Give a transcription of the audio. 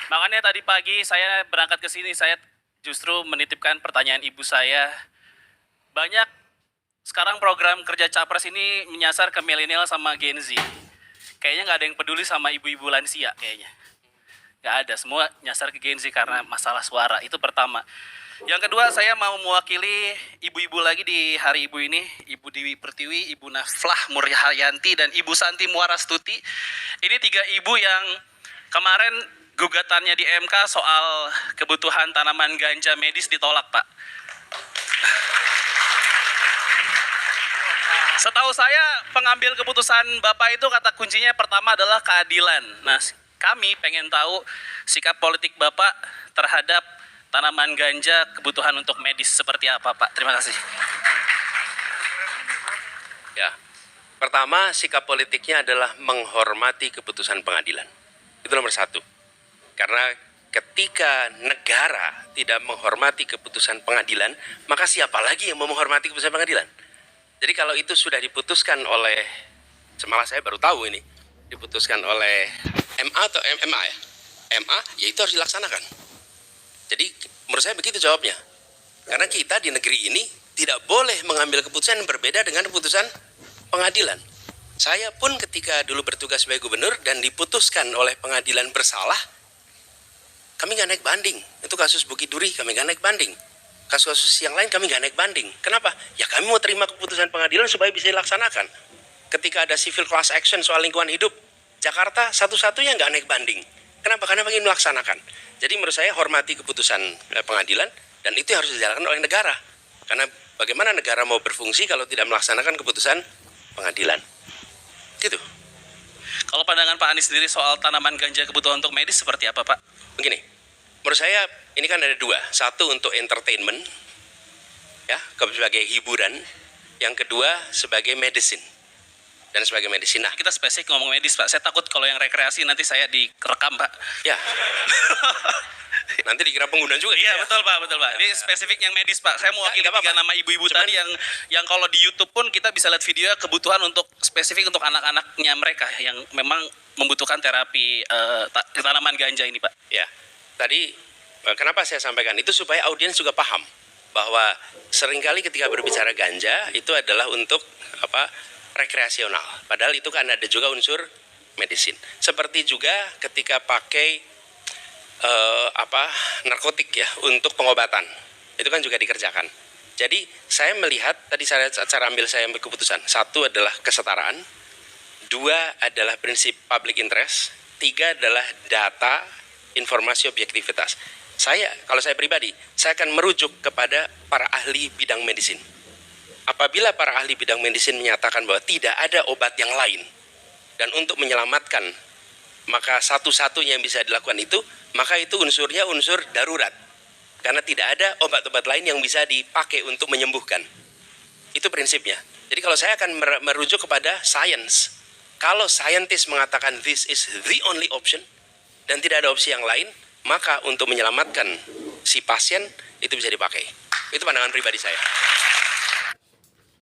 Makanya tadi pagi saya berangkat ke sini, saya justru menitipkan pertanyaan ibu saya. Banyak sekarang program kerja Capres ini menyasar ke milenial sama Gen Z. Kayaknya nggak ada yang peduli sama ibu-ibu lansia kayaknya. Nggak ada, semua nyasar ke Gen Z karena masalah suara. Itu pertama. Yang kedua, saya mau mewakili ibu-ibu lagi di hari ibu ini. Ibu Dewi Pertiwi, Ibu Naflah Muryahayanti, dan Ibu Santi Muarastuti. Ini tiga ibu yang kemarin gugatannya di MK soal kebutuhan tanaman ganja medis ditolak, Pak. Setahu saya pengambil keputusan Bapak itu kata kuncinya pertama adalah keadilan. Nah, kami pengen tahu sikap politik Bapak terhadap tanaman ganja kebutuhan untuk medis seperti apa, Pak? Terima kasih. Ya, pertama sikap politiknya adalah menghormati keputusan pengadilan. Itu nomor satu. Karena ketika negara tidak menghormati keputusan pengadilan, maka siapa lagi yang mau menghormati keputusan pengadilan? Jadi kalau itu sudah diputuskan oleh, semalam saya baru tahu ini, diputuskan oleh MA atau MMA ya? MA, ya itu harus dilaksanakan. Jadi menurut saya begitu jawabnya. Karena kita di negeri ini tidak boleh mengambil keputusan yang berbeda dengan keputusan pengadilan. Saya pun ketika dulu bertugas sebagai gubernur dan diputuskan oleh pengadilan bersalah, kami nggak naik banding. Itu kasus Bukit Duri, kami nggak naik banding. Kasus-kasus yang lain kami nggak naik banding. Kenapa? Ya kami mau terima keputusan pengadilan supaya bisa dilaksanakan. Ketika ada civil class action soal lingkungan hidup, Jakarta satu-satunya nggak naik banding. Kenapa? Karena ingin melaksanakan. Jadi menurut saya hormati keputusan pengadilan, dan itu harus dijalankan oleh negara. Karena bagaimana negara mau berfungsi kalau tidak melaksanakan keputusan pengadilan? Gitu. Kalau pandangan Pak Anies sendiri soal tanaman ganja kebutuhan untuk medis seperti apa, Pak? Begini, menurut saya ini kan ada dua. Satu untuk entertainment, ya, sebagai hiburan. Yang kedua sebagai medicine. Dan sebagai medicine. Nah, Kita spesifik ngomong medis, Pak. Saya takut kalau yang rekreasi nanti saya direkam, Pak. ya. Nanti dikira pengguna juga. Iya, ya. betul, Pak, betul, Pak. Ini spesifik yang medis, Pak. Saya mewakili nggak tiga apa-apa. nama ibu-ibu tadi yang kalau di YouTube pun kita bisa lihat video kebutuhan untuk spesifik untuk anak-anaknya mereka yang memang membutuhkan terapi tanaman ganja ini, Pak. Ya, tadi kenapa saya sampaikan itu supaya audiens juga paham bahwa seringkali ketika berbicara ganja itu adalah untuk rekreasional. Padahal itu kan ada juga unsur medisin. Seperti juga ketika pakai narkotik ya untuk pengobatan. Itu kan juga dikerjakan. Jadi saya melihat tadi cara ambil keputusan. Satu adalah kesetaraan, dua adalah prinsip public interest, tiga adalah data, informasi, objektivitas. Kalau saya pribadi, saya akan merujuk kepada para ahli bidang medisin. Apabila para ahli bidang medisin menyatakan bahwa tidak ada obat yang lain, dan untuk menyelamatkan, maka satu-satunya yang bisa dilakukan itu, maka itu unsurnya unsur darurat. Karena tidak ada obat-obat lain yang bisa dipakai untuk menyembuhkan. Itu prinsipnya. Jadi kalau saya akan merujuk kepada science, kalau scientist mengatakan this is the only option, dan tidak ada opsi yang lain, maka untuk menyelamatkan si pasien, itu bisa dipakai. Itu pandangan pribadi saya.